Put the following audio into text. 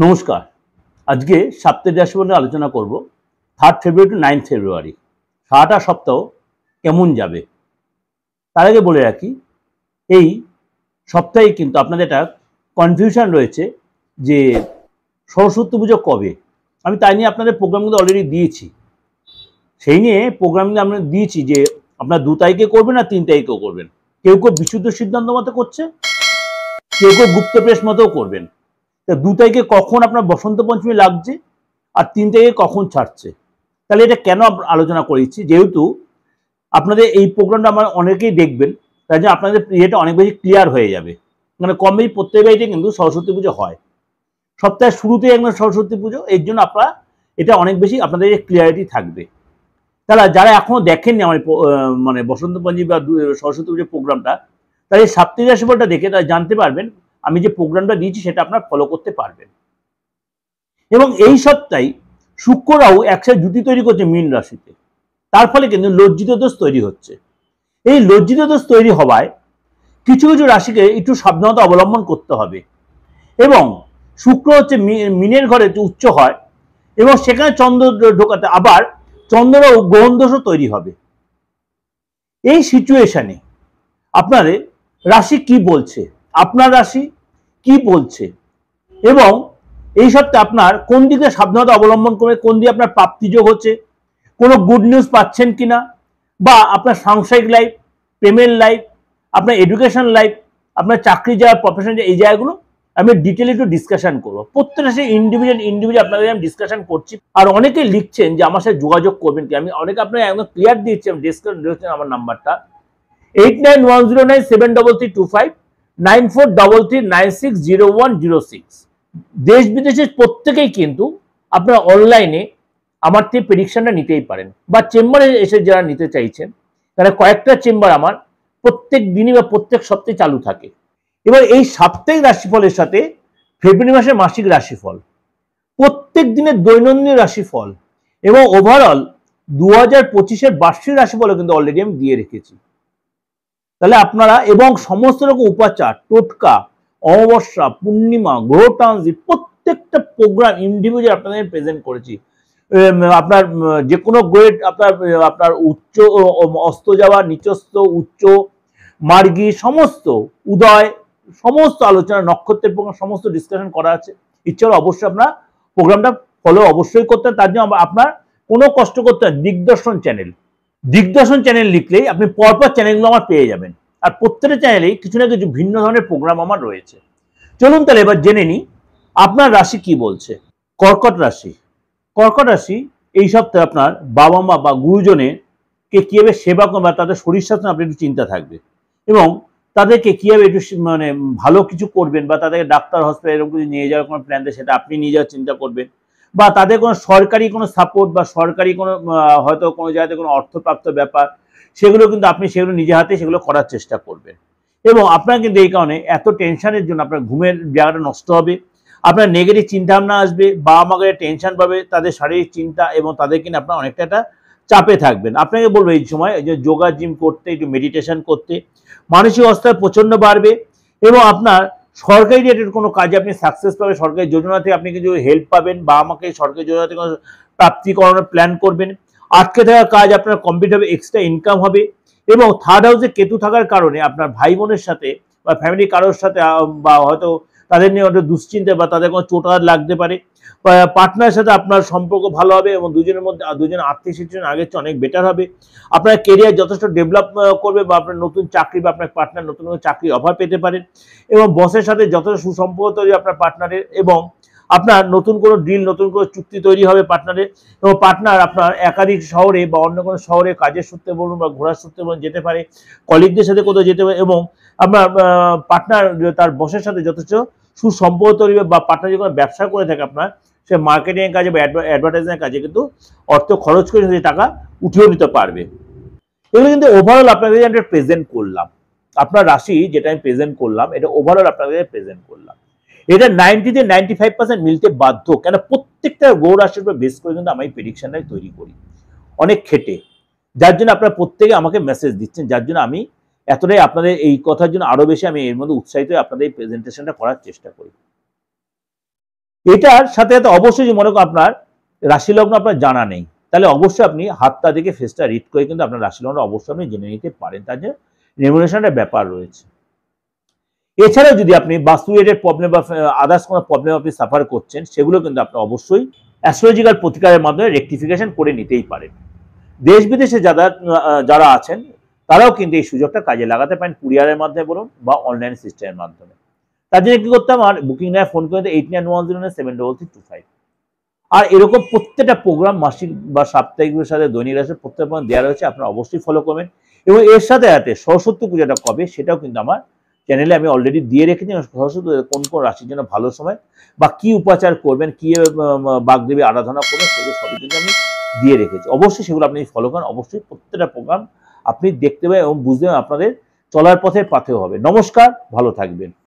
নমস্কার। আজকে সাপ্তাহিক রাশিফল নিয়ে আলোচনা করব। 3 ফেব্রুয়ারি টু 9 ফেব্রুয়ারি সারাটা সপ্তাহ কেমন যাবে। তার আগে বলে রাখি, এই সপ্তাহে কিন্তু আপনাদের একটা কনফিউশন রয়েছে যে সরস্বতী পুজো কবে। আমি তাই নিয়ে আপনাদের প্রোগ্রামগুলো অলরেডি দিয়েছি। সেই নিয়ে প্রোগ্রামগুলো আমরা দিয়েছি যে আপনার 2 তারিখে করবেন না 3 তারিখেও করবেন। কেউ কেউ বিশুদ্ধ সিদ্ধান্ত মতো করছে, কেউ কেউ গুপ্ত প্রেস মতেও করবেন। 2 তারিখে কখন আপনার বসন্ত পঞ্চমী লাগছে আর 3 তারিখে কখন ছাড়ছে। তাহলে এটা কেন আলোচনা করেছি, যেহেতু আপনাদের এই প্রোগ্রামটা আমার অনেকেই দেখবেন, তাই জন্য আপনাদের ইয়েটা অনেক বেশি ক্লিয়ার হয়ে যাবে। মানে কম বেশি প্রত্যেক বাড়িতে কিন্তু সরস্বতী পুজো হয়, সপ্তাহের শুরুতেই একদম সরস্বতী পুজো। এর জন্য আপনারা এটা অনেক বেশি আপনাদের ক্লিয়ারিটি থাকবে। তারা যারা এখনো দেখেননি আমার মানে বসন্ত পঞ্চমী বা সরস্বতী পুজোর প্রোগ্রামটা, তারা এই সাপ্তাহিক রাশিফলটা দেখে তারা জানতে পারবেন আমি যে প্রোগ্রামটা দিয়েছি সেটা আপনারা ফলো করতে পারবেন। এবং এই সপ্তাহে শুক্ররাও একসাথে জুতি তৈরি করছে মীন রাশিতে, তার ফলে কিন্তু লজ্জিত দোষ তৈরি হচ্ছে। এই লজ্জিত দোষ তৈরি হওয়ায় কিছু কিছু রাশিকে একটু সাবধানতা অবলম্বন করতে হবে। এবং শুক্র হচ্ছে মীনের ঘরে উচ্চ হয় এবং সেখানে চন্দ্র ঢোকাতে আবার চন্দ্ররাও গ্রহণ দোষও তৈরি হবে। এই সিচুয়েশনে আপনাদের রাশি কি বলছে, আপনার রাশি কি বলছে, এবং এই সপ্তাহে আপনার কোন দিকে সাবধানতা অবলম্বন করে, কোন দিকে আপনার প্রাপ্তিযোগ হচ্ছে, কোনো গুড নিউজ পাচ্ছেন কিনা, বা আপনার সাংসারিক লাইফ, প্রেমের লাইফ, আপনার এডুকেশন লাইফ, আপনার চাকরি যাওয়ার প্রফেশন, এই জায়গাগুলো আমি ডিটেলে একটু ডিসকাশন করবো। প্রত্যেকটা সে ইন্ডিভিজুয়াল আপনাদের আমি ডিসকাশন করছি। আর অনেকে লিখছেন যে আমার সাথে যোগাযোগ করবেন কি, আমি অনেকে আপনার একদম ক্লিয়ার দিচ্ছি, আমি ডিসকাশন আমার নাম্বারটা 8910733325 9433960106। দেশ বিদেশের প্রত্যেকেই কিন্তু আপনারা অনলাইনে আমার থেকে প্রেডিকশনটা নিতেই পারেন, বা চেম্বারে এসে যারা নিতে চাইছেন তারা কয়েকটা চেম্বার আমার প্রত্যেক দিনই বা প্রত্যেক সপ্তাহে চালু থাকে। এবার এই সাপ্তাহিক রাশিফলের সাথে ফেব্রুয়ারি মাসের মাসিক রাশিফল, প্রত্যেক দিনের দৈনন্দিন রাশিফল এবং ওভারঅল 2025-এর বার্ষিক রাশিফলও কিন্তু অলরেডি আমি দিয়ে রেখেছি। তাহলে আপনারা এবং সমস্ত রকম উপাচার, টোটকা, অমাবস্যা, পূর্ণিমা, গ্রহ ট্রানজিট, প্রত্যেকটা প্রোগ্রাম ইন্ডিভিজুয়াল আপনাদের প্রেজেন্ট করেছি। আপনার যে কোনো গ্রেড, আপনার উচ্চ অস্ত যাওয়া, নিচস্থ, উচ্চ, মার্গী, সমস্ত উদয়, সমস্ত আলোচনা, নক্ষত্রের প্রোগ্রাম সমস্ত ডিসকাশন করা আছে। ইচ্ছে হলে অবশ্যই আপনার প্রোগ্রামটা ফলো অবশ্যই করতে, তার জন্য আপনার কোনো কষ্ট করতে হয়। দিগদর্শন চ্যানেল লিখলেই আপনি পরপর চ্যানেলগুলো আমার পেয়ে যাবেন। আর প্রত্যেকটা চ্যানেলেই কিছু না কিছু ভিন্ন ধরনের প্রোগ্রাম আমার রয়েছে। চলুন তাহলে এবার জেনে নিই আপনার রাশি কি বলছে। কর্কট রাশি। কর্কট রাশি এই সপ্তাহে আপনার বাবা মা বা গুরুজনের কে কিভাবে সেবা করবেন বা তাদের শরীর স্বাস্থ্য আপনি একটু চিন্তা থাকবে, এবং তাদেরকে কিভাবে একটু মানে ভালো কিছু করবেন, বা তাদেরকে ডাক্তার হসপিটাল এরকম কিছু নিয়ে যাওয়ার কোনো প্ল্যান দেয় সেটা আপনি নিয়ে যাওয়ার চিন্তা করবেন, বা তাদের কোনো সরকারি কোনো সাপোর্ট বা সরকারি কোনো হয়তো কোনো জায়গাতে কোনো অর্থপ্রাপ্ত ব্যাপার, সেগুলো কিন্তু আপনি সেগুলো নিজে হাতে সেগুলো করার চেষ্টা করবেন। এবং আপনার কিন্তু এই কারণে এত টেনশনের জন্য আপনার ঘুমের জায়গাটা নষ্ট হবে, আপনার নেগেটিভ চিন্তা ভাবনা আসবে, বাবা মাকে টেনশন পাবে, তাদের শারীরিক চিন্তা, এবং তাদের কিন্তু আপনার অনেকটা একটা চাপে থাকবেন। আপনাকে বলবো এই সময় যে যোগা জিম করতে, একটু মেডিটেশন করতে, মানসিক অবস্থা প্রচন্ড বাড়বে। এবং আপনার সরকারি রিলেটেড কোনো কাজে আপনি সাকসেস পাবেন, সরকারি যোজনা থেকে আপনি কিছু হেল্প পাবেন, বাবা মাকে সরকারি যোজনা থেকে প্রাপ্তি করানোর প্ল্যান করবেন, আটকে থাকা কাজ আপনার কমপ্লিট হবে, এক্সট্রা ইনকাম হবে। এবং থার্ড হাউসে কেতু থাকার কারণে আপনার ভাই বোনের সাথে বা ফ্যামিলি কারোর সাথে বা হয়তো তাদের নিয়ে হয়তো দুশ্চিন্তা বা তাদের কোনো চোটাঘাত লাগতে পারে, পার্টনারের সাথে আপনার সম্পর্ক ভালো হবে এবং দুজনের মধ্যে দুজনের আর্থিক সিচুয়েশন আগের চেয়ে অনেক বেটার হবে। আপনার কেরিয়ার যথেষ্ট ডেভেলপ করবে, বা আপনার নতুন চাকরি বা আপনার পার্টনার নতুন চাকরি অফার পেতে পারেন, এবং বসের সাথে যথেষ্ট সুসম্পর্ক তৈরি আপনার পার্টনারের, এবং আপনার নতুন কোনো ডিল, নতুন কোনো চুক্তি তৈরি হবে পার্টনারের, এবং পার্টনার আপনার একাধিক শহরে বা অন্য কোনো শহরে কাজের সূত্রে বলুন বা ঘোরার সূত্রে বলুন যেতে পারে, কলিগদের সাথে কোথাও যেতে পারে, এবং আপনার পার্টনার তার বসের সাথে যথেষ্ট সুসম্পর্ক তৈরি হবে, বা পার্টনার যে কোনো ব্যবসা করে থাকে আপনার, সে মার্কেটিংয়ের কাজে বা অ্যাডভার্টাইজিংয়ের কাজে কিন্তু অর্থ খরচ করে সেই টাকা উঠিয়েও নিতে পারবে। এগুলো কিন্তু ওভারঅল আপনাদের আমি প্রেজেন্ট করলাম। আপনার রাশি যেটা আমি প্রেজেন্ট করলাম এটা ওভারঅল আপনাদের প্রেজেন্ট করলাম। এটা 90 থেকে 95% মিলতে বাধ্য, কেন প্রত্যেকটা গ্রহ রাশির উপর বেস করে কিন্তু আমি প্রেডিকশনটাই তৈরি করি অনেক খেটে, যার জন্য আপনারা প্রত্যেকে আমাকে মেসেজ দিচ্ছেন, যার জন্য আমি এতটাই আপনাদের এই কথার জন্য আরো বেশি আমি এর মধ্যে উৎসাহিত হয়ে আপনাদের এই প্রেজেন্টেশনটা করার চেষ্টা করি। এটার সাথে সাথে অবশ্যই যে মনে করেন আপনার রাশি লগ্ন আপনার জানা নেই, তাহলে অবশ্যই আপনি হাতটা দেখে ফেসটা রিড করে কিন্তু আপনার রাশি লগ্ন অবশ্যই আপনি জেনে নিতে পারেন, তার যে রেমুনেশনের ব্যাপার রয়েছে। এছাড়াও যদি আপনি বাস্তু রিলেটেড প্রবলেম বা আদার্স কোনো প্রবলেম আপনি সাফার করছেন, সেগুলো কিন্তু আপনি অবশ্যই অ্যাস্ট্রোলজিক্যাল প্রতিকারের মাধ্যমে রেকটিফিকেশন করে নিতেই পারেন। দেশ বিদেশে যারা আছেন তারাও কিন্তু এই সুযোগটা কাজে লাগাতে পারেন, কুরিয়ারের মাধ্যমে বলুন বা অনলাইন সিস্টেমের মাধ্যমে। তার জন্য কি করতে আমার বুকিং নেয় ফোন করে 8910973325। আর এরকম প্রত্যেকটা প্রোগ্রাম মাসিক বা সাপ্তাহিকের সাথে দৈনিক রাশি প্রত্যেক প্রোগ্রাম দেওয়া রয়েছে, আপনারা অবশ্যই ফলো করবেন। এবং এর সাথে সাথে সরস্বতী পূজাটা কবে সেটাও কিন্তু আমার চ্যানেলে আমি অলরেডি দিয়ে রেখেছি। সরস্বতী কোন কোন রাশির জন্য ভালো সময় বা কি উপাচার করবেন, কি বাগদেবী আরাধনা করবেন, সেগুলো সবই কিন্তু আমি দিয়ে রেখেছি। অবশ্যই সেগুলো আপনি ফলো করেন, অবশ্যই প্রত্যেকটা প্রোগ্রাম আপনি দেখতে পাবেন এবং বুঝতে পারবেন, আপনাদের চলার পথে পাথেয় হবে। নমস্কার, ভালো থাকবেন।